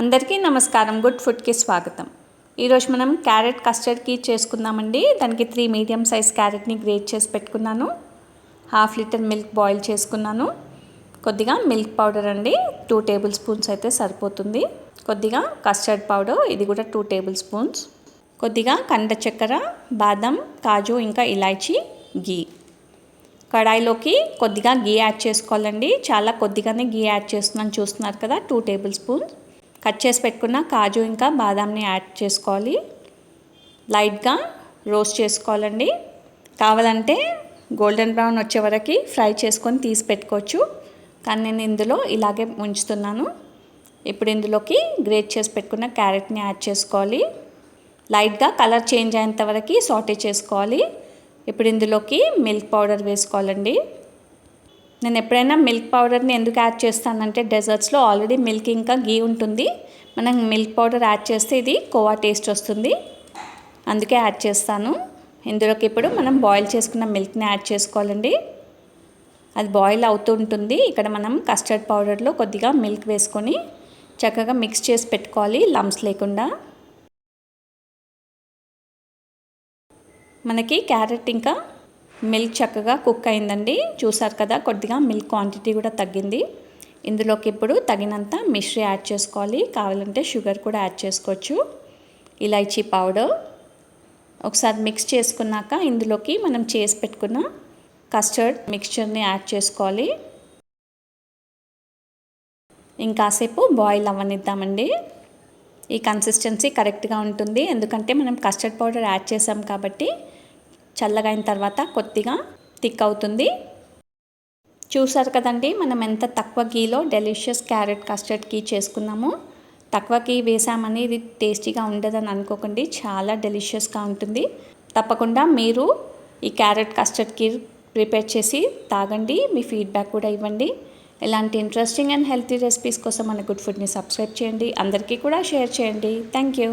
అందరికీ నమస్కారం. గుడ్ ఫుడ్కి స్వాగతం. ఈరోజు మనం క్యారెట్ కస్టర్డ్కి చేసుకుందామండి. దానికి 3 మీడియం సైజ్ క్యారెట్ని గ్రేట్ చేసి పెట్టుకున్నాను. 1/2 లీటర్ మిల్క్ బాయిల్ చేసుకున్నాను. కొద్దిగా మిల్క్ పౌడర్ అండి, 2 టేబుల్ స్పూన్స్ అయితే సరిపోతుంది. కొద్దిగా కస్టర్డ్ పౌడర్, ఇది కూడా 2 టేబుల్ స్పూన్స్. కొద్దిగా కండ చక్కెర, బాదం, కాజు, ఇంకా ఇలాచీ, గీ. కడాయిలోకి కొద్దిగా గీ యాడ్ చేసుకోవాలండి. చాలా కొద్దిగానే గీ యాడ్ చేస్తున్నాను, చూస్తున్నారు కదా, 2 టేబుల్ స్పూన్స్. కట్ చేసి పెట్టుకున్న కాజు ఇంకా బాదాంని యాడ్ చేసుకోవాలి. లైట్గా రోస్ట్ చేసుకోవాలండి. కావాలంటే గోల్డెన్ బ్రౌన్ వచ్చే వరకు ఫ్రై చేసుకొని తీసి పెట్టుకోవచ్చు, కానీ నేను ఇందులో ఇలాగే ఉంచుతున్నాను. ఇప్పుడు ఇందులోకి గ్రేట్ చేసి పెట్టుకున్న క్యారెట్ని యాడ్ చేసుకోవాలి. లైట్గా కలర్ చేంజ్ అయ్యేంత వరకు సాటే చేసుకోవాలి. ఇప్పుడు ఇందులోకి మిల్క్ పౌడర్ వేసుకోవాలండి. నేను ఎప్పుడైనా మిల్క్ పౌడర్ని ఎందుకు యాడ్ చేస్తానంటే, డెజర్ట్స్లో ఆల్రెడీ మిల్క్ ఇంకా గీ ఉంటుంది. మనం మిల్క్ పౌడర్ యాడ్ చేస్తే ఇది కోవా టేస్ట్ వస్తుంది, అందుకే యాడ్ చేస్తాను. ఇందులోకి ఇప్పుడు మనం బాయిల్ చేసుకున్న మిల్క్ని యాడ్ చేసుకోవాలండి. అది బాయిల్ అవుతుంటుంది. ఇక్కడ మనం కస్టర్డ్ పౌడర్లో కొద్దిగా మిల్క్ వేసుకొని చక్కగా మిక్స్ చేసి పెట్టుకోవాలి, లంప్స్ లేకుండా. మనకి క్యారెట్ ఇంకా మిల్క్ చక్కగా కుక్ అయిందండి, చూసారు కదా. కొద్దిగా మిల్క్ క్వాంటిటీ కూడా తగ్గింది. ఇందులోకి ఇప్పుడు తగినంత మిశ్రీ యాడ్ చేసుకోవాలి. కావాలంటే షుగర్ కూడా యాడ్ చేసుకోవచ్చు. ఇలాచీ పౌడర్ ఒకసారి మిక్స్ చేసుకున్నాక ఇందులోకి మనం చేసి పెట్టుకున్న కస్టర్డ్ మిక్స్చర్ని యాడ్ చేసుకోవాలి. ఇంకాసేపు బాయిల్ అవ్వనిద్దామండి. ఈ కన్సిస్టెన్సీ కరెక్ట్గా ఉంటుంది, ఎందుకంటే మనం కస్టర్డ్ పౌడర్ యాడ్ చేసాం కాబట్టి. చల్లగా అయిన తర్వాత కొద్దిగా థిక్ అవుతుంది. చూసారు కదండి, మనం ఎంత తక్కువ గీలో డెలిషియస్ క్యారెట్ కస్టర్డ్కి చేసుకున్నాము. తక్కువ గీ వేసామని ఇది టేస్టీగా ఉండదని అనుకోకండి, చాలా డెలిషియస్గా ఉంటుంది. తప్పకుండా మీరు ఈ క్యారెట్ కస్టర్డ్కి ప్రిపేర్ చేసి తాగండి. మీ ఫీడ్బ్యాక్ కూడా ఇవ్వండి. ఇలాంటి ఇంట్రెస్టింగ్ అండ్ హెల్తీ రెసిపీస్ కోసం మన గుడ్ ఫుడ్ని సబ్స్క్రైబ్ చేయండి. అందరికీ కూడా షేర్ చేయండి. Thank you.